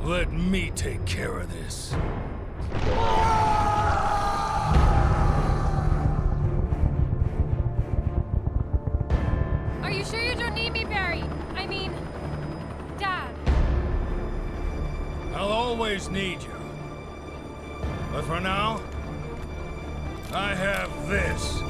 Let me take care of this. Are you sure you don't need me, Barry? I mean, Dad. I'll always need you. But for now, I have this.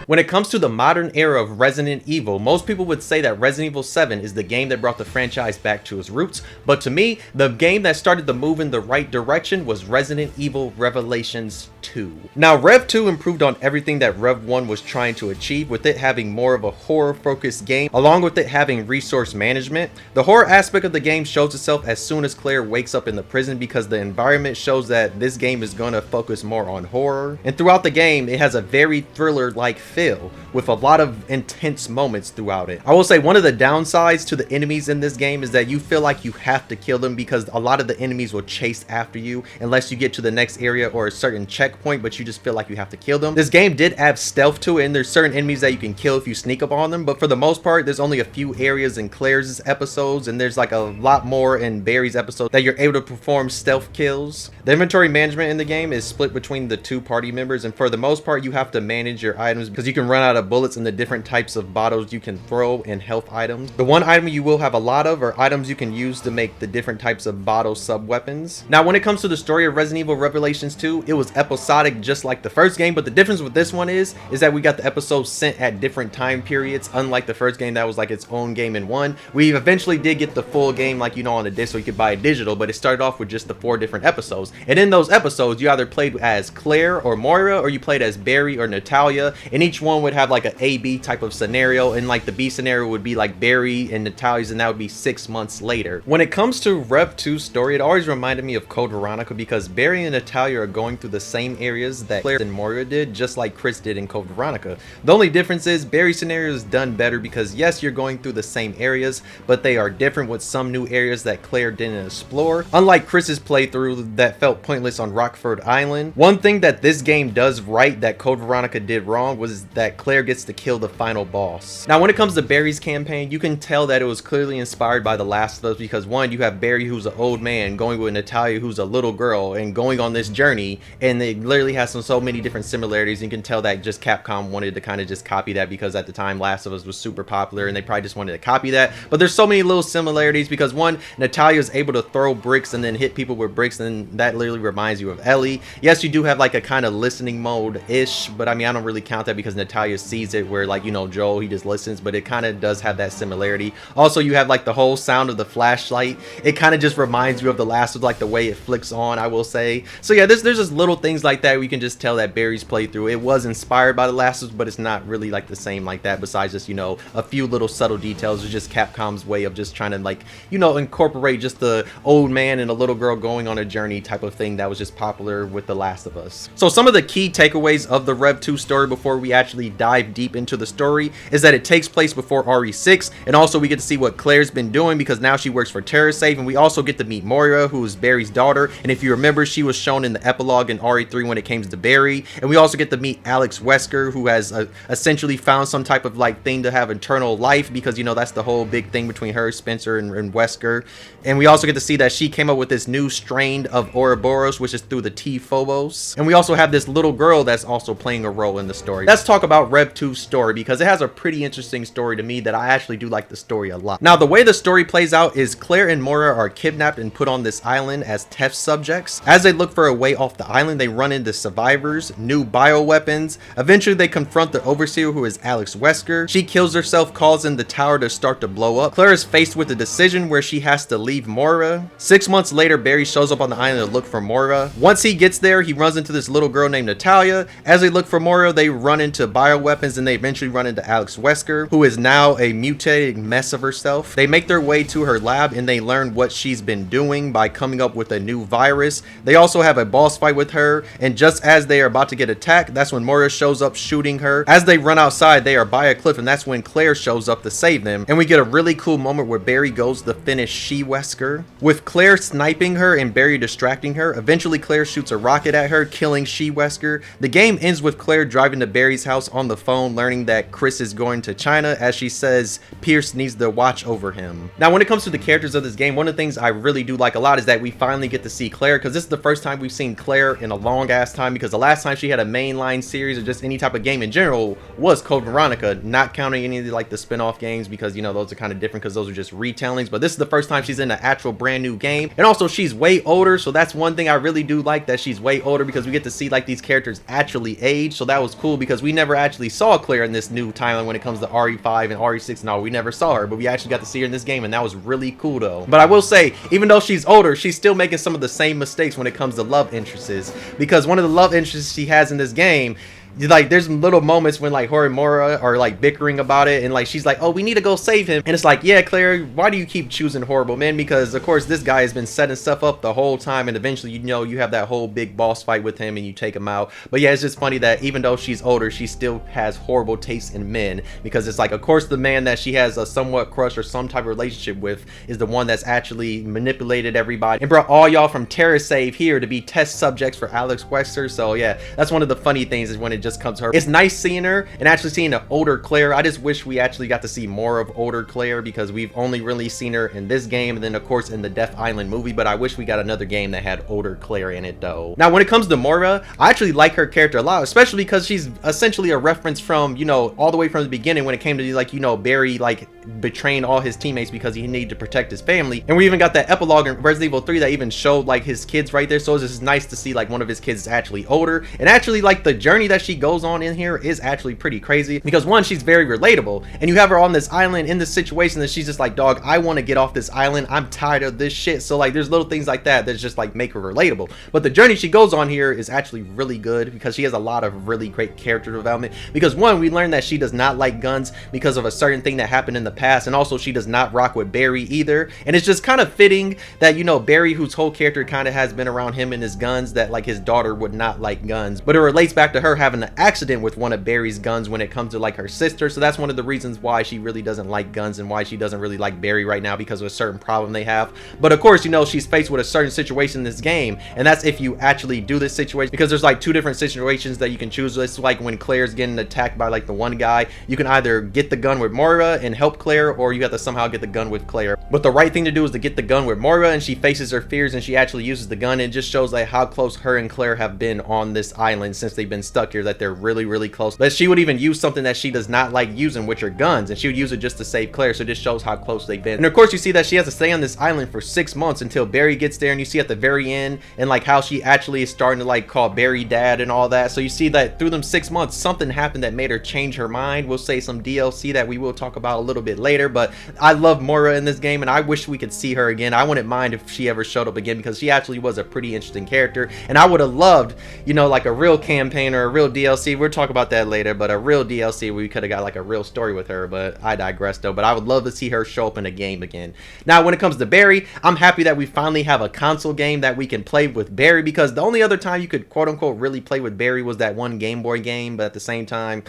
When it comes to the modern era of Resident Evil, most people would say that Resident Evil 7 is the game that brought the franchise back to its roots, but to me, the game that started the move in the right direction was Resident Evil Revelations 2. Now, Rev 2 improved on everything that Rev 1 was trying to achieve, with it having more of a horror-focused game, along with it having resource management. The horror aspect of the game shows itself as soon as Claire wakes up in the prison, because the environment shows that this game is going to focus more on horror. And throughout the game, it has a very thriller-like feel, with a lot of intense moments throughout it. I will say one of the downsides to the enemies in this game is that you feel like you have to kill them, because a lot of the enemies will chase after you unless you get to the next area or a certain checkpoint, but you just feel like you have to kill them. This game did add stealth to it, and there's certain enemies that you can kill if you sneak up on them, but for the most part, there's only a few areas in Claire's episodes, and there's like a lot more in Barry's episode that you're able to perform stealth kills. The inventory management in the game is split between the two party members, and for the most part, you have to manage your items because you can run out of bullets and the different types of bottles you can throw and health items. The one item you will have a lot of are items you can use to make the different types of bottle sub weapons. Now, when it comes to the story of Resident Evil Revelations 2, it was episodic just like the first game, but the difference with this one is that we got the episodes sent at different time periods, unlike the first game that was like its own game in one. We eventually did get the full game, like, you know, on the disc, so you could buy it digital, but it started off with just the 4 different episodes, and in those episodes you either played as Claire or Moira, or you played as Barry or Natalia, and each one would have like a A-B type of scenario, and like the B scenario would be like Barry and Natalia's, and that would be 6 months later. When it comes to Rev 2's story, it always reminded me of Code Veronica, because Barry and Natalia are going through the same areas that Claire and Moira did, just like Chris did in Code Veronica. The only difference is Barry's scenario is done better, because yes, you're going through the same areas, but they are different, with some new areas that Claire didn't explore, unlike Chris's playthrough that felt pointless on Rockford Island. One thing that this game does right that Code Veronica did wrong was that Claire gets to kill the final boss. Now, when it comes to Barry's campaign, you can tell that it was clearly inspired by The Last of Us, because one, you have Barry, who's an old man, going with Natalia, who's a little girl, and going on this journey, and it literally has so many different similarities. You can tell that just Capcom wanted to kind of just copy that, because at the time Last of Us was super popular, and they probably just wanted to copy that. But there's so many little similarities, because one, Natalia is able to throw bricks and then hit people with bricks, and that literally reminds you of Ellie. Yes, you do have like a kind of listening mode-ish, but I mean, I don't really count that, because Natalia sees it, where like, you know, Joel, he just listens, but it kind of does have that similarity. Also, you have like the whole sound of the flashlight. It kind of just reminds you of The Last of Us, like the way it flicks on, I will say. So yeah, there's just little things like that where you can just tell that Barry's playthrough, it was inspired by The Last of Us, but it's not really like the same like that, besides just, you know, a few little subtle details. It's just Capcom's way of just trying to, like, you know, incorporate just the old man and a little girl going on a journey type of thing that was just popular with The Last of Us. So some of the key takeaways of the Rev 2 story before we actually dive deep into the story is that it takes place before RE6, and also we get to see what Claire's been doing, because now she works for TerraSafe, and we also get to meet Moira, who is Barry's daughter, and if you remember, she was shown in the epilogue in RE3 when it came to Barry. And we also get to meet Alex Wesker, who has essentially found some type of like thing to have eternal life, because, you know, that's the whole big thing between her, Spencer, and Wesker. And we also get to see that she came up with this new strain of Ouroboros, which is through the T Phobos. And we also have this little girl that's also playing a role in the story. Let's talk about Rev 2's story, because it has a pretty interesting story to me that I actually do like the story a lot. Now, the way the story plays out is Claire and Moira are kidnapped and put on this island as test subjects. As they look for a way off the island, they run into survivors, new bioweapons. Eventually, they confront the overseer, who is Alex Wesker. She kills herself, causing the tower to start to blow up. Claire is faced with a decision where she has to leave Moira. 6 months later, Barry shows up on the island to look for Moira. Once he gets there, he runs into this little girl named Natalia. As they look for Moira, they run into bioweapons, and they eventually run into Alex Wesker, who is now a mutated mess of herself. They make their way to her lab, and they learn what she's been doing by coming up with a new virus. They also have a boss fight with her, and just as they are about to get attacked, that's when Moira shows up shooting her. As they run outside, they are by a cliff, and that's when Claire shows up to save them, and we get a really cool moment where Barry goes to finish Wesker, with Claire sniping her and Barry distracting her. Eventually Claire shoots a rocket at her, killing Wesker. The game ends with Claire driving to Barry's house on the phone, learning that Chris is going to China, as she says Pierce needs to watch over him. Now when it comes to the characters of this game, one of the things I really do like a lot is that we finally get to see Claire, because this is the first time we've seen Claire in a long ass time, because the last time she had a mainline series or just any type of game in general was Code Veronica, not counting any of the, like the spin-off games, because you know those are kind of different because those are just retellings. But this is the first time she's in an actual brand new game, and also she's way older, so that's one thing I really do like, that she's way older, because we get to see like these characters actually age. So that was cool, because we never actually saw Claire in this new timeline when it comes to RE5 and RE6 and all. We never saw her, but we actually got to see her in this game, and that was really cool though. But I will say, even though she's older, she's still making some of the same mistakes when it comes to love interests, because one of the love interests she has in this game, like there's little moments when like her and Moira are like bickering about it, and like she's like, oh, we need to go save him, and it's like, yeah, Claire, why do you keep choosing horrible men? Because of course this guy has been setting stuff up the whole time, and eventually you know you have that whole big boss fight with him and you take him out. But yeah, it's just funny that even though she's older, she still has horrible taste in men, because it's like, of course the man that she has a somewhat crush or some type of relationship with is the one that's actually manipulated everybody and brought all y'all from TerraSave here to be test subjects for Alex Wesker. So yeah, that's one of the funny things, is when it just comes to her. It's nice seeing her and actually seeing an older Claire. I just wish we actually got to see more of older Claire, because we've only really seen her in this game and then of course in the Death Island movie, but I wish we got another game that had older Claire in it though. Now when it comes to Moira, I actually like her character a lot, especially because she's essentially a reference from, you know, all the way from the beginning when it came to like, you know, Barry like betraying all his teammates because he needed to protect his family. And we even got that epilogue in Resident Evil 3 that even showed like his kids right there. So it's just nice to see like one of his kids is actually older, and actually like the journey that she goes on in here is actually pretty crazy, because one, she's very relatable, and you have her on this island in this situation that she's just like, dog, I want to get off this island, I'm tired of this shit. So like there's little things like that that's just like make her relatable. But the journey she goes on here is actually really good, because she has a lot of really great character development, because one, we learned that she does not like guns because of a certain thing that happened in the past, and also she does not rock with Barry either. And it's just kind of fitting that, you know, Barry, whose whole character kind of has been around him and his guns, that like his daughter would not like guns, but it relates back to her having an accident with one of Barry's guns when it comes to like her sister. So that's one of the reasons why she really doesn't like guns and why she doesn't really like Barry right now, because of a certain problem they have. But of course, you know, she's faced with a certain situation in this game, and that's if you actually do this situation, because there's like two different situations that you can choose. It's like when Claire's getting attacked by like the one guy, you can either get the gun with Moira and help Claire, or you have to somehow get the gun with Claire. But the right thing to do is to get the gun with Moira, and she faces her fears and she actually uses the gun. And it just shows like how close her and Claire have been on this island since they've been stuck here, that they're really, really close. But she would even use something that she does not like using, which are guns, and she would use it just to save Claire. So this shows how close they've been. And of course you see that she has to stay on this island for 6 months until Barry gets there, and you see at the very end and like how she actually is starting to like call Barry dad and all that. So you see that through them 6 months something happened that made her change her mind. We'll say some DLC that we will talk about a little bit later, but I love Moira in this game and I wish we could see her again. I wouldn't mind if she ever showed up again, because she actually was a pretty interesting character, and I would have loved, you know, like a real campaign or a real DLC. We'll talk about that later, but a real DLC where we could have got like a real story with her. But I digress though. But I would love to see her show up in a game again. Now when it comes to Barry, I'm happy that we finally have a console game that we can play with Barry, because the only other time you could quote unquote really play with Barry was that one Game Boy game, but at the same time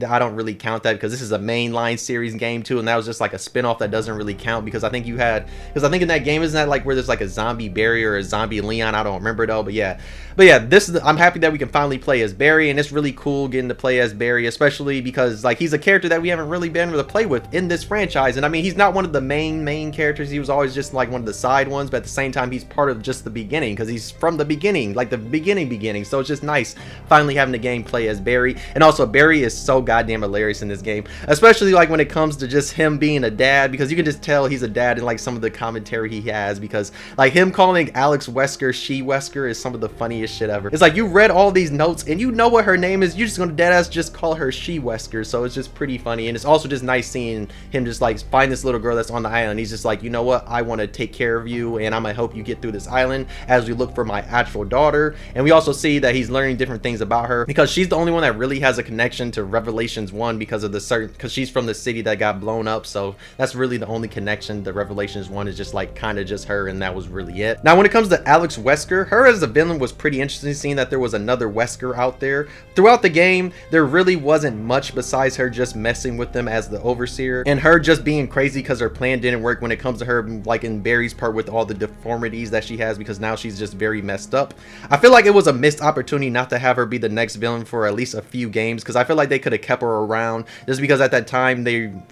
I don't really count that because this is a mainline series game too, and that was just like a spin-off that doesn't really count, because I think you had, because I think in that game, isn't that like where there's like a zombie Barry or a zombie Leon? I don't remember though, but yeah, this is I'm happy that we can finally play as Barry, and it's really cool getting to play as Barry, especially because like he's a character that we haven't really been able to play with in this franchise. And I mean, he's not one of the main characters, he was always just like one of the side ones, but at the same time he's part of just the beginning, because he's from the beginning, like the beginning. So it's just nice finally having the game play as Barry. And also Barry is so goddamn hilarious in this game, especially like when it comes to just him being a dad, because you can just tell he's a dad in like some of the commentary he has, because like him calling Alex Wesker Wesker is some of the funniest shit ever. It's like you read all these notes and you know what her name is, you're just gonna deadass just call her Wesker. So it's just pretty funny, and it's also just nice seeing him just like find this little girl that's on the island. He's just like, you know what, I want to take care of you and I'm gonna help you get through this island as we look for my actual daughter. And we also see that he's learning different things about her, because she's the only one that really has a connection to Revelation Revelations 1 because of because she's from the city that got blown up. So that's really the only connection to Revelations 1, is just like kind of just her, and that was really it. Now when it comes to Alex Wesker, her as a villain was pretty interesting, seeing that there was another Wesker out there. Throughout the game, there really wasn't much besides her just messing with them as the overseer, and her just being crazy because her plan didn't work when it comes to her, like in Barry's part with all the deformities that she has, because now she's just very messed up. I feel like it was a missed opportunity not to have her be the next villain for at least a few games, because I feel like they could have kept her around, just because at that time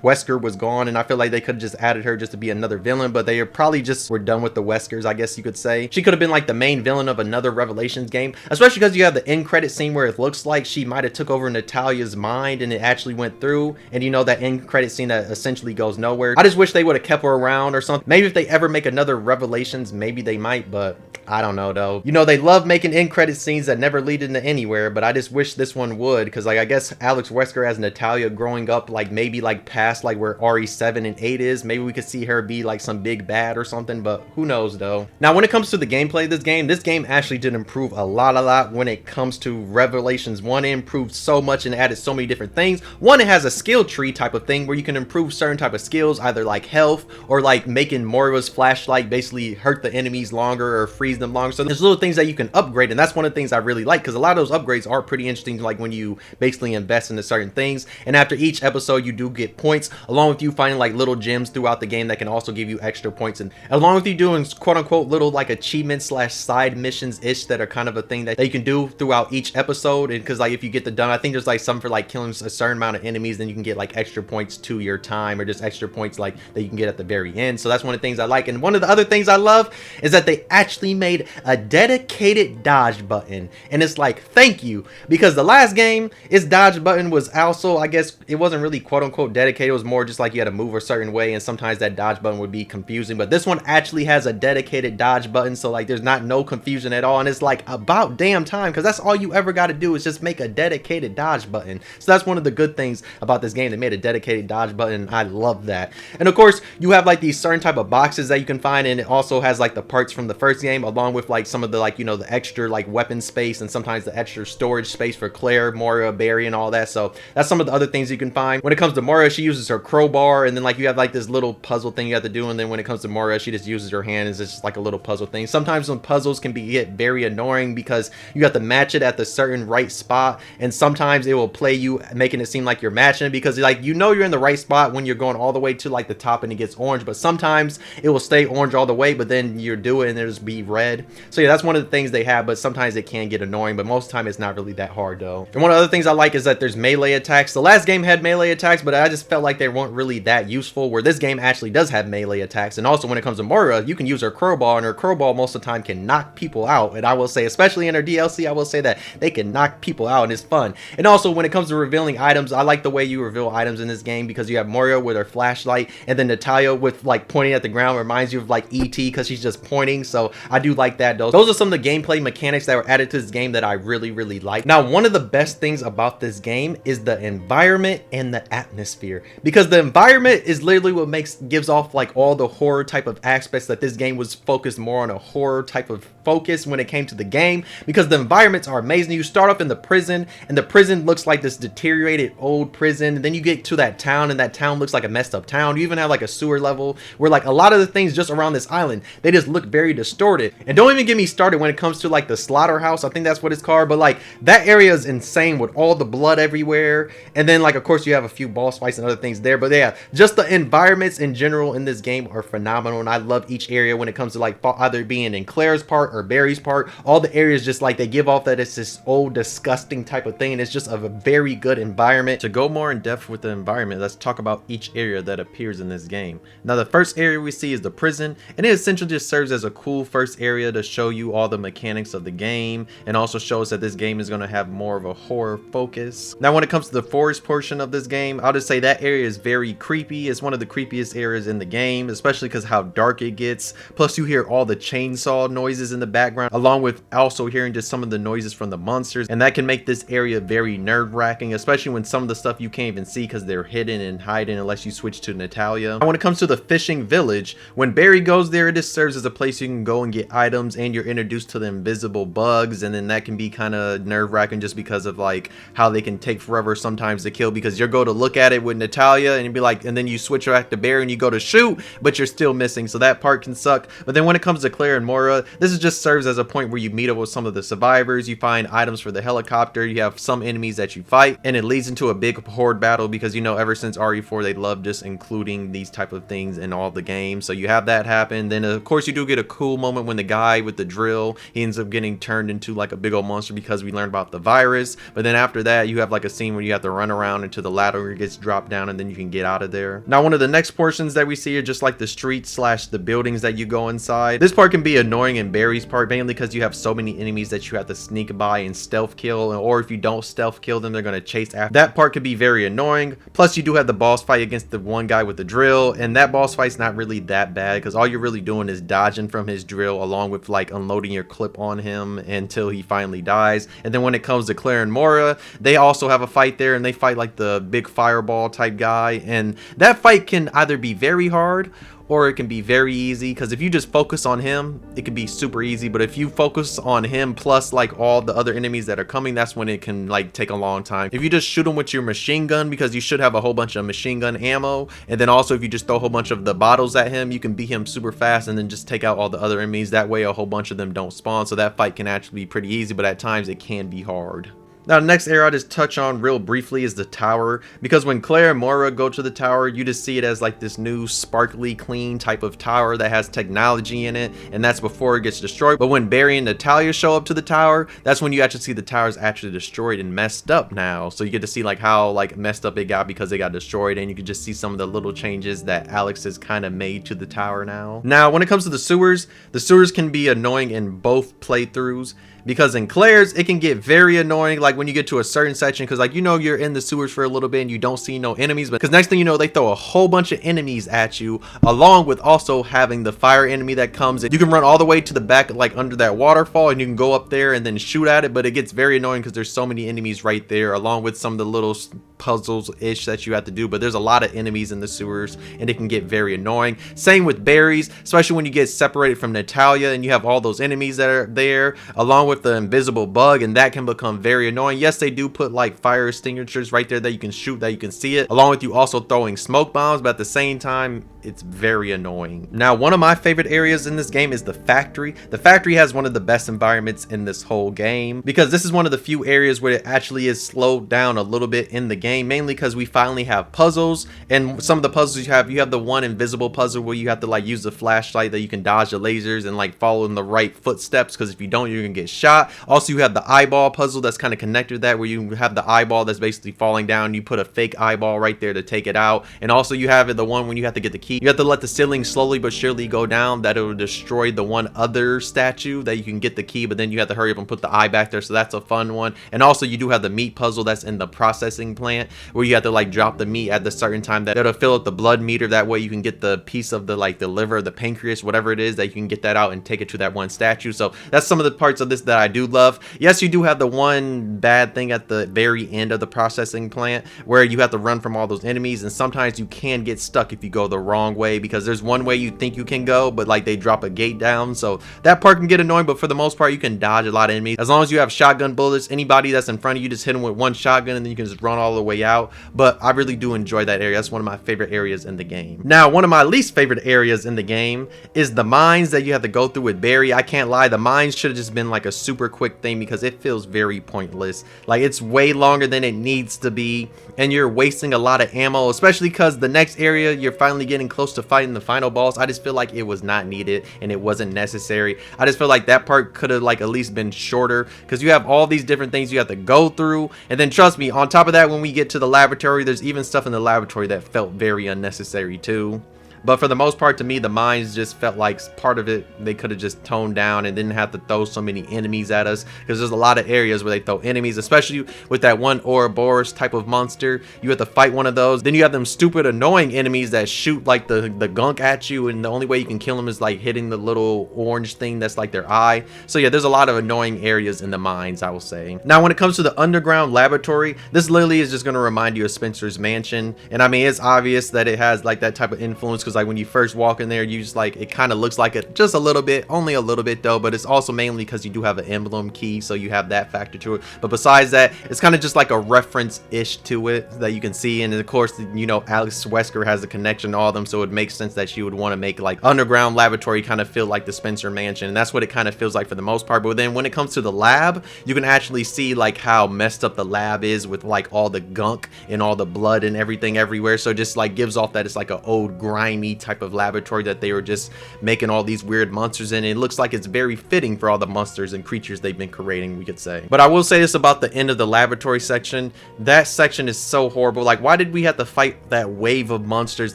Wesker was gone, and I feel like they could have just added her just to be another villain, but they probably just were done with the Weskers, I guess you could say. She could have been like the main villain of another Revelations game, especially because you have the end credit scene where it looks like she might have took over Natalia's mind and it actually went through, and you know, that end credit scene that essentially goes nowhere. I just wish they would have kept her around or something. Maybe if they ever make another Revelations, maybe they might, but I don't know though. You know, they love making end credit scenes that never lead into anywhere, but I just wish this one would, because like I guess Alex Wesker as Natalia growing up, like maybe like past like where RE7 and 8 is, maybe we could see her be like some big bad or something, but who knows though. Now when it comes to the gameplay of this game actually did improve a lot when it comes to Revelations 1. It improved so much and added so many different things. One, it has a skill tree type of thing where you can improve certain type of skills, either like health or like making Moira's flashlight basically hurt the enemies longer or freeze them longer. So there's little things that you can upgrade, and that's one of the things I really like, because a lot of those upgrades are pretty interesting, like when you basically invest into certain things, and after each episode you do get points, along with you finding like little gems throughout the game that can also give you extra points, and along with you doing quote unquote little like achievements slash side missions ish that are kind of a thing that you can do throughout each episode. And because like if you get the done, I think there's like some for like killing a certain amount of enemies, then you can get like extra points to your time, or just extra points like that you can get at the very end. So that's one of the things I like. And one of the other things I love is that they actually made a dedicated dodge button, and it's like thank you, because the last game its dodge button was also, I guess it wasn't really quote unquote dedicated, it was more just like you had to move a certain way, and sometimes that dodge button would be confusing, but this one actually has a dedicated dodge button, so like there's not no confusion at all, and it's like about damn time, because that's all you ever got to do is just make a dedicated dodge button. So that's one of the good things about this game, they made a dedicated dodge button, and I love that. And of course you have like these certain type of boxes that you can find, and it also has like the parts from the first game, along with like some of the like, you know, the extra like weapon space, and sometimes the extra storage space for Claire, Moira, Barry, and all that. So that's some of the other things you can find. When it comes to Moira, she uses her crowbar, and then like you have like this little puzzle thing you have to do, and then when it comes to Moira, she just uses her hand, it's just like a little puzzle thing. Sometimes some puzzles can get very annoying because you have to match it at the certain right spot, and sometimes it will play you making it seem like you're matching it, because like you know you're in the right spot when you're going all the way to like the top and it gets orange, but sometimes it will stay orange all the way, but then you do it and it'll just be red. So yeah, that's one of the things they have, but sometimes it can get annoying, but most of the time it's not really that hard though. And one of the other things I like is that there's melee attacks. The last game had melee attacks, but I just felt like they weren't really that useful, where this game actually does have melee attacks. And also when it comes to Moira, you can use her crowbar, and her crowbar most of the time can knock people out, and I will say, especially in her DLC, I will say that they can knock people out, and it's fun. And also when it comes to revealing items, I like the way you reveal items in this game, because you have Moira with her flashlight, and then Natalia with like pointing at the ground, reminds you of like E.T. because she's just pointing. So I do like that though. Those are some of the gameplay mechanics that were added to this game that I really like. Now one of the best things about this game is the environment and the atmosphere, because the environment is literally what gives off like all the horror type of aspects, that this game was focused more on a horror type of focus when it came to the game, because the environments are amazing. You start off in the prison, and the prison looks like this deteriorated old prison, and then you get to that town, and that town looks like a messed up town. You even have like a sewer level where like a lot of the things just around this island, they just look very distorted. And don't even get me started when it comes to like the slaughterhouse, I think that's what it's called, but like that area is insane with all the blood everywhere. And then like of course you have a few boss fights and other things there, but yeah, just the environments in general in this game are phenomenal, and I love each area when it comes to like either being in Claire's part or Barry's part. All the areas just like they give off that it's this old disgusting type of thing, and it's just a very good environment. To go more in depth with the environment, let's talk about each area that appears in this game. Now the first area we see is the prison, and it essentially just serves as a cool first area to show you all the mechanics of the game, and also shows that this game is going to have more of a horror focus. Now when it comes to the forest portion of this game, I'll just say that area is very creepy. It's one of the creepiest areas in the game, especially because how dark it gets. Plus you hear all the chainsaw noises in the background, along with also hearing just some of the noises from the monsters, and that can make this area very nerve-wracking, especially when some of the stuff you can't even see because they're hidden and hiding unless you switch to Natalia. Now when it comes to the fishing village, when Barry goes there, it just serves as a place you can go and get items, and you're introduced to the invisible bugs, and then that can be kind of nerve-wracking just because of like how they can take forever sometimes to kill, because you'll go to look at it with Natalia and you'd be like, and then you switch back to Barry and you go to shoot, but you're still missing. So that part can suck. But then when it comes to Claire and Mora, this is just serves as a point where you meet up with some of the survivors, you find items for the helicopter, you have some enemies that you fight, and it leads into a big horde battle, because you know ever since RE4 they love just including these type of things in all the games. So you have that happen. Then of course you do get a cool moment when the guy with the drill, he ends up getting turned into like a big old monster because we learned about the virus. But then after that you have like a scene where you have to run around into the ladder where it gets dropped down and then you can get out of there. Now one of the next portions that we see are just like the streets slash the buildings that you go inside. This part can be annoying in Barry's part, mainly because you have so many enemies that you have to sneak by and stealth kill, or if you don't stealth kill them they're going to chase after. That part could be very annoying. Plus you do have the boss fight against the one guy with the drill, and that boss fight's not really that bad because all you're really doing is dodging from his drill along with like unloading your clip on him until he finally dies. And then when it comes to Claire and Mora, they also have a fight there, and they fight like the big fireball type guy, and that fight can either be very hard or it can be very easy, because if you just focus on him it can be super easy, but if you focus on him plus like all the other enemies that are coming, that's when it can like take a long time. If you just shoot him with your machine gun, because you should have a whole bunch of machine gun ammo, and then also if you just throw a whole bunch of the bottles at him, you can beat him super fast and then just take out all the other enemies. That way a whole bunch of them don't spawn, so that fight can actually be pretty easy, but at times it can be hard. Now, the next area I'll just touch on real briefly is the tower, because when Claire and Mora go to the tower, you just see it as like this new sparkly clean type of tower that has technology in it, and that's before it gets destroyed. But when Barry and Natalia show up to the tower, that's when you actually see the tower's actually destroyed and messed up now. So you get to see like how like messed up it got because it got destroyed, and you can just see some of the little changes that Alex has kind of made to the tower now. Now, when it comes to the sewers can be annoying in both playthroughs, because in Claire's it can get very annoying like when you get to a certain section, because like you know you're in the sewers for a little bit and you don't see no enemies, but because next thing you know they throw a whole bunch of enemies at you, along with also having the fire enemy that comes in. You can run all the way to the back like under that waterfall and you can go up there and then shoot at it, but it gets very annoying because there's so many enemies right there, along with some of the little puzzles ish that you have to do. But there's a lot of enemies in the sewers and it can get very annoying. Same with Barry's, especially when you get separated from Natalia and you have all those enemies that are there, along with the invisible bug, and that can become very annoying. Yes, they do put like fire extinguishers right there that you can shoot, that you can see it, along with you also throwing smoke bombs, but at the same time it's very annoying. Now, one of my favorite areas in this game is the factory. The factory has one of the best environments in this whole game, because this is one of the few areas where it actually is slowed down a little bit in the game, mainly because we finally have puzzles. And some of the puzzles you have the one invisible puzzle where you have to like use the flashlight that you can dodge the lasers and like follow in the right footsteps, because if you don't you're gonna get shot. Also, you have the eyeball puzzle that's kind of connected to that, where you have the eyeball that's basically falling down, you put a fake eyeball right there to take it out. And also you have the one when you have to get the key, you have to let the ceiling slowly but surely go down, that it will destroy the one other statue that you can get the key, but then you have to hurry up and put the eye back there, so that's a fun one. And also you do have the meat puzzle that's in the processing plant, where you have to like drop the meat at the certain time that'll fill up the blood meter, that way you can get the piece of the like the liver, the pancreas, whatever it is, that you can get that out and take it to that one statue. So that's some of the parts of this that I do love. Yes, you do have the one bad thing at the very end of the processing plant where you have to run from all those enemies, and sometimes you can get stuck if you go the wrong way, because there's one way you think you can go but like they drop a gate down, so that part can get annoying. But for the most part you can dodge a lot of enemies as long as you have shotgun bullets. Anybody that's in front of you, just hit them with one shotgun and then you can just run all the way out. But I really do enjoy that area. That's one of my favorite areas in the game. Now, one of my least favorite areas in the game is the mines that you have to go through with Barry. I can't lie, the mines should have just been like a super quick thing, because it feels very pointless. Like it's way longer than it needs to be, and you're wasting a lot of ammo, especially because the next area you're finally getting close to fighting the final boss. I just feel like it was not needed and it wasn't necessary. I just feel like that part could have like at least been shorter, because you have all these different things you have to go through, and then trust me, on top of that, when we get to the laboratory, there's even stuff in the laboratory that felt very unnecessary too. But for the most part, to me, the mines just felt like part of it they could have just toned down and didn't have to throw so many enemies at us, because there's a lot of areas where they throw enemies, especially with that one Ouroboros type of monster. You have to fight one of those, then you have them stupid annoying enemies that shoot like the gunk at you, and the only way you can kill them is like hitting the little orange thing that's like their eye. So yeah, there's a lot of annoying areas in the mines, I will say. Now, when it comes to the underground laboratory, this literally is just going to remind you of Spencer's mansion, and I mean, it's obvious that it has like that type of influence, because like when you first walk in there, you just like, it kind of looks like it just a little bit, only a little bit though, but it's also mainly because you do have an emblem key, so you have that factor to it. But besides that, it's kind of just like a reference-ish to it that you can see. And of course, you know, Alex Wesker has a connection to all of them, so it makes sense that she would want to make like underground laboratory kind of feel like the Spencer Mansion, and that's what it kind of feels like for the most part. But then when it comes to the lab, you can actually see like how messed up the lab is with like all the gunk and all the blood and everything everywhere. So just like gives off that it's like an old grimy type of laboratory that they were just making all these weird monsters in. It looks like it's very fitting for all the monsters and creatures they've been creating, we could say. But I will say this about the end of the laboratory section. That section is so horrible. Like, why did we have to fight that wave of monsters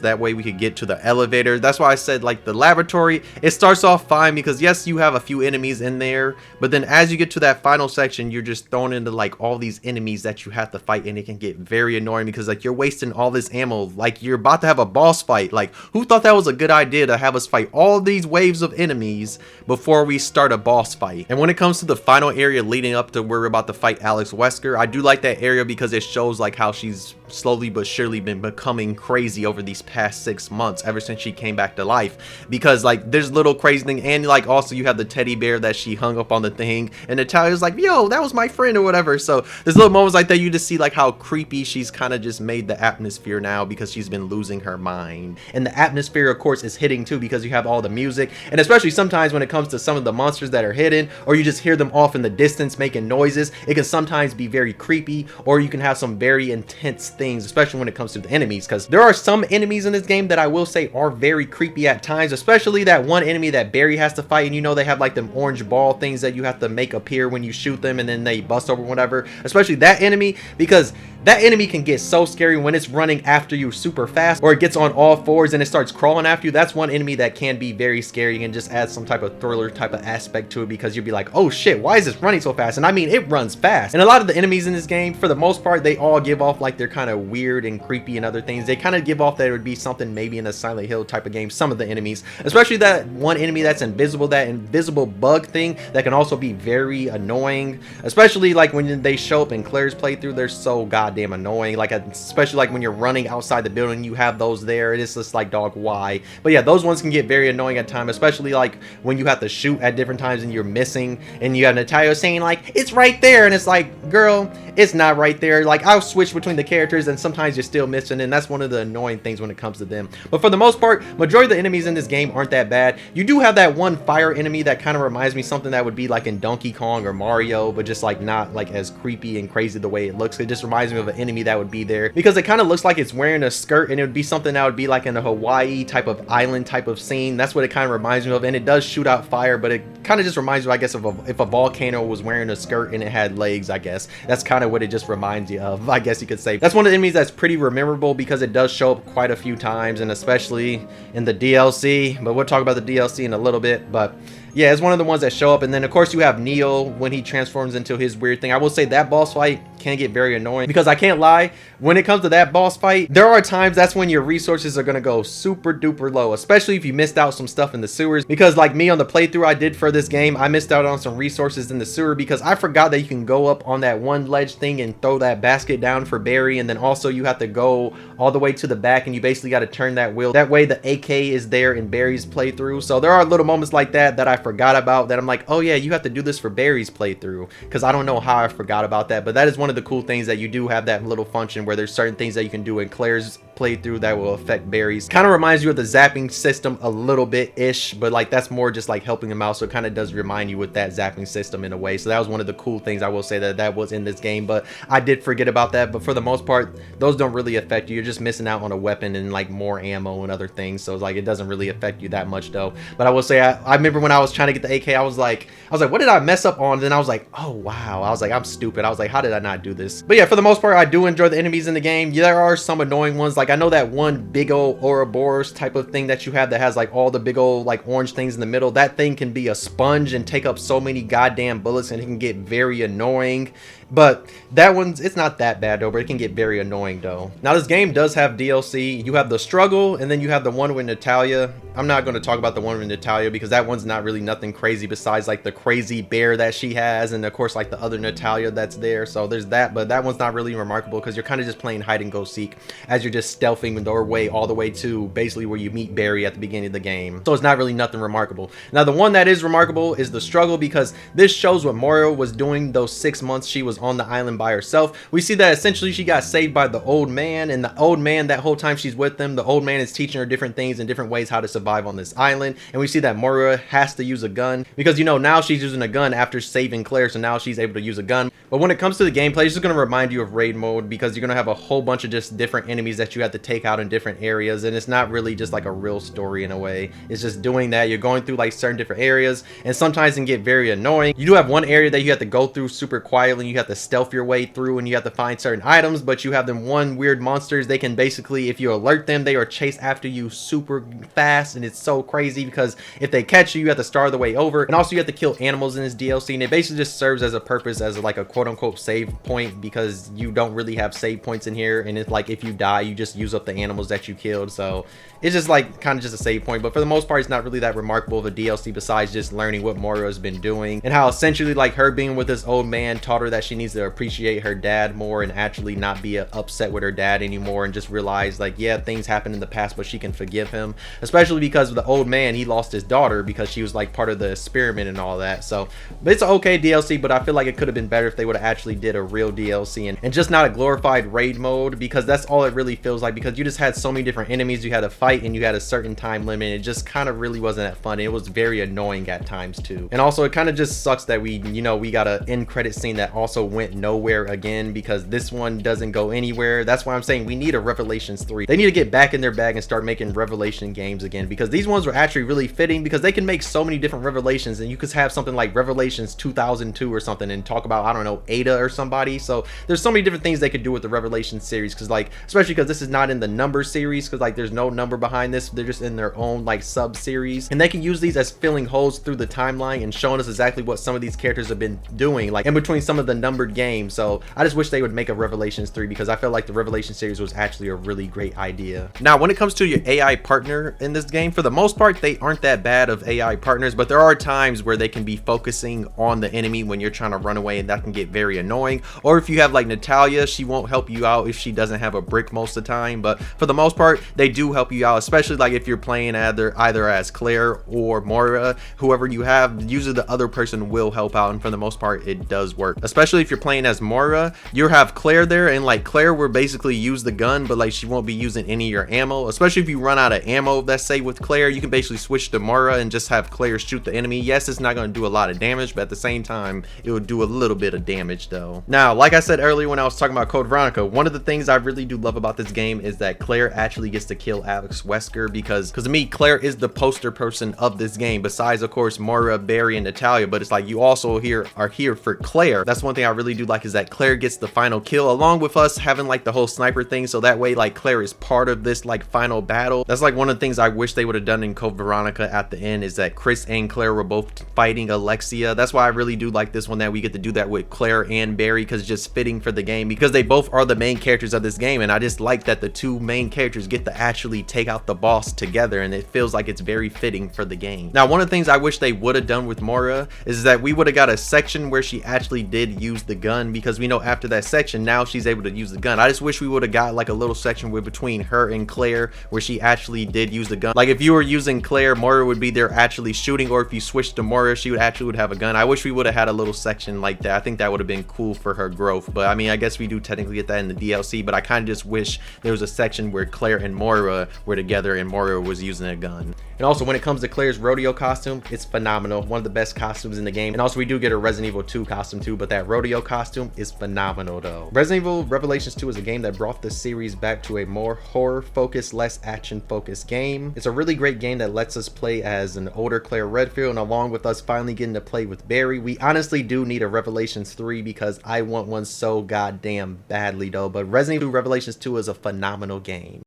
that way we could get to the elevator? That's why I said like the laboratory, it starts off fine because yes, you have a few enemies in there, but then as you get to that final section, you're just thrown into like all these enemies that you have to fight, and it can get very annoying because like you're wasting all this ammo. Like, you're about to have a boss fight. Like, who thought that was a good idea to have us fight all these waves of enemies before we start a boss fight? And when it comes to the final area leading up to where we're about to fight Alex Wesker, I do like that area because it shows like how she's slowly but surely been becoming crazy over these past 6 months, ever since she came back to life. Because like there's little crazy thing, and like also you have the teddy bear that she hung up on the thing, and Natalia's like, yo, that was my friend or whatever. So there's little moments like that, you just see like how creepy she's kind of just made the atmosphere now because she's been losing her mind. And the atmosphere of course is hitting too because you have all the music, and especially sometimes when it comes to some of the monsters that are hidden, or you just hear them off in the distance making noises, it can sometimes be very creepy, or you can have some very intense things, especially when it comes to the enemies, because there are some enemies in this game that I will say are very creepy at times, especially that one enemy that Barry has to fight, and you know they have like them orange ball things that you have to make appear when you shoot them and then they bust over whatever, especially that enemy, because that enemy can get so scary when it's running after you super fast, or it gets on all fours and it starts crawling after you. That's one enemy that can be very scary and just adds some type of thriller type of aspect to it, because you'll be like, oh shit, why is this running so fast? And I mean, it runs fast. And a lot of the enemies in this game, for the most part, they all give off like they're kind of weird and creepy and other things. They kind of give off that it would be something maybe in a Silent Hill type of game, some of the enemies, especially that one enemy that's invisible, that invisible bug thing that can also be very annoying, especially like when they show up in Claire's playthrough. They're so goddamn annoying, like especially like when you're running outside the building, you have those there. It is just like, dog, why? But yeah, those ones can get very annoying at times, especially like when you have to shoot at different times and you're missing, and you have Natalia saying like, it's right there, and it's like, girl, it's not right there. Like, I'll switch between the characters and sometimes you're still missing, and that's one of the annoying things when it comes to them. But for the most part, majority of the enemies in this game aren't that bad. You do have that one fire enemy that kind of reminds me something that would be like in Donkey Kong or Mario, but just like not like as creepy and crazy the way it looks. It just reminds me of an enemy that would be there because it kind of looks like it's wearing a skirt, and it would be something that would be like in a Hawaii type of island type of scene. That's what it kind of reminds me of, and it does shoot out fire, but it kind of just reminds me, I guess, of if a volcano was wearing a skirt and it had legs. I guess that's kind of what it just reminds you of, I guess you could say. That's one of the enemies that's pretty memorable because it does show up quite a few times, and especially in the DLC, but we'll talk about the DLC in a little bit. But yeah, it's one of the ones that show up. And then of course you have Neo when he transforms into his weird thing. I will say that boss fight can get very annoying because I can't lie, when it comes to that boss fight, there are times that's when your resources are going to go super duper low, especially if you missed out some stuff in the sewers. Because like me on the playthrough I did for this game, I missed out on some resources in the sewer because I forgot that you can go up on that one ledge thing and throw that basket down for Barry, and then also you have to go all the way to the back and you basically got to turn that wheel. That way the AK is there in Barry's playthrough. So there are little moments like that that I forgot about, that I'm like, oh yeah, you have to do this for Barry's playthrough, because I don't know how I forgot about that. But that is one of the cool things, that you do have that little function where there's certain things that you can do in Claire's playthrough that will affect Barry's. Kind of reminds you of the zapping system a little bit ish, but like that's more just like helping him out, so it kind of does remind you with that zapping system in a way. So that was one of the cool things I will say that was in this game, but I did forget about that. But for the most part, those don't really affect you. You're just missing out on a weapon and like more ammo and other things, so it's like it doesn't really affect you that much though. But I will say I remember when I was trying to get the AK, I was like, what did I mess up on? And then I was like, oh wow, I was like, I'm stupid. I was like, how did I not do this? But yeah, for the most part, I do enjoy the enemies in the game. Yeah, there are some annoying ones. Like I know that one big old Ouroboros type of thing that you have that has like all the big old like orange things in the middle. That thing can be a sponge and take up so many goddamn bullets, and it can get very annoying. But that one's, it's not that bad though, but it can get very annoying though. Now this game does have DLC. You have the struggle, and then you have the one with Natalia. I'm not going to talk about the one with Natalia because that one's not really nothing crazy besides like the crazy bear that she has, and of course like the other Natalia that's there. So there's that, but that one's not really remarkable because you're kind of just playing hide and go seek as you're just stealthing their way all the way to basically where you meet Barry at the beginning of the game. So it's not really nothing remarkable. Now, the one that is remarkable is the struggle, because this shows what Moira was doing those 6 months she was on the island by herself. We see that essentially she got saved by the old man, and the old man, that whole time she's with them, the old man is teaching her different things and different ways how to survive on this island. And we see that Moira has to use a gun because, you know, now she's using a gun after saving Claire, so now she's able to use a gun. But when it comes to the gameplay, it's just going to remind you of raid mode, because you're going to have a whole bunch of just different enemies that you have to take out in different areas, and it's not really just like a real story in a way. It's just doing that. You're going through like certain different areas, and sometimes it can get very annoying. You do have one area that you have to go through super quietly, you have to stealth your way through, and you have to find certain items, but you have them one weird monsters. They can basically, if you alert them, they are chase after you super fast, and it's so crazy because if they catch you, you have to start the way over. And also you have to kill animals in this DLC, and it basically just serves as a purpose as like a quote-unquote save point, because you don't really have save points in here, and it's like if you die, you just use up the animals that you killed. So it's just like kind of just a save point, but for the most part it's not really that remarkable of a DLC besides just learning what Moira has been doing, and how essentially like her being with this old man taught her that she needs to appreciate her dad more and actually not be upset with her dad anymore, and just realize like, yeah, things happened in the past, but she can forgive him, especially because of the old man. He lost his daughter because she was like part of the experiment and all that. So but it's an okay DLC, but I feel like it could have been better if they would have actually did a real DLC and just not a glorified raid mode, because that's all it really feels like, because you just had so many different enemies you had to fight, and you had a certain time limit. It just kind of really wasn't that fun. It was very annoying at times too. And also it kind of just sucks that we got an end credit scene that also went nowhere again, because this one doesn't go anywhere. That's why I'm saying we need a Revelations 3. They need to get back in their bag and start making Revelation games again, because these ones were actually really fitting, because they can make so many different Revelations, and you could have something like Revelations 2002 or something and talk about, I don't know, Ada or somebody. So there's so many different things they could do with the Revelation series, because like, especially because this is not in the number series, because like there's no number behind this, they're just in their own like sub series, and they can use these as filling holes through the timeline and showing us exactly what some of these characters have been doing like in between some of the numbered games. So I just wish they would make a Revelations 3, because I feel like the Revelation series was actually a really great idea. Now when it comes to your AI partner in this game, for the most part they aren't that bad of AI partners, but there are times where they can be focusing on the enemy when you're trying to run away, and that can get very annoying. Or if you have like Natalia, she won't help you out if she doesn't have a brick most of the time, but for the most part they do help you out, especially like if you're playing either as Claire or Moira. Whoever you have, usually the other person will help out, and for the most part it does work, especially if you're playing as Moira. You have Claire there, and like Claire will basically use the gun, but like she won't be using any of your ammo, especially if you run out of ammo. Let's say with Claire, you can basically switch to Moira and just have Claire shoot the enemy. Yes, it's not going to do a lot of damage, but at the same time it will do a little bit of damage though. Now like I said earlier when I was talking about Code Veronica, one of the things I really do love about this game is that Claire actually gets to kill Alex Wesker, because to me Claire is the poster person of this game, besides of course Moira, Barry, and Natalia. But it's like you also are here for Claire. That's one thing I really do like, is that Claire gets the final kill, along with us having like the whole sniper thing, so that way like Claire is part of this like final battle. That's like one of the things I wish they would have done in Code Veronica at the end, is that Chris and Claire were both fighting Alexia. That's why I really do like this one, that we get to do that with Claire and Barry, because it's just fitting for the game, because they both are the main characters of this game, and I just like that the two main characters get to actually take out the boss together, and it feels like it's very fitting for the game. Now one of the things I wish they would have done with Moira is that we would have got a section where she actually did use the gun, because we know after that section now she's able to use the gun. I just wish we would have got like a little section where between her and Claire where she actually did use the gun. Like if you were using Claire, Moira would be there actually shooting, or if you switched to Moira, she would have a gun. I wish we would have had a little section like that. I think that would have been cool for her growth, but I mean I guess we do technically get that in the DLC, but I kind of just wish there was a section where Claire and Moira were together and Moira was using a gun. And also when it comes to Claire's rodeo costume, it's phenomenal, one of the best costumes in the game. And also we do get a Resident Evil 2 costume too, but that rodeo costume is phenomenal though. Resident Evil Revelations 2 is a game that brought the series back to a more horror focused, less action focused game. It's a really great game that lets us play as an older Claire Redfield, and along with us finally getting to play with Barry. We honestly do need a Revelations 3, because I want one so goddamn badly though, but Resident Evil Revelations 2 is a phenomenal game.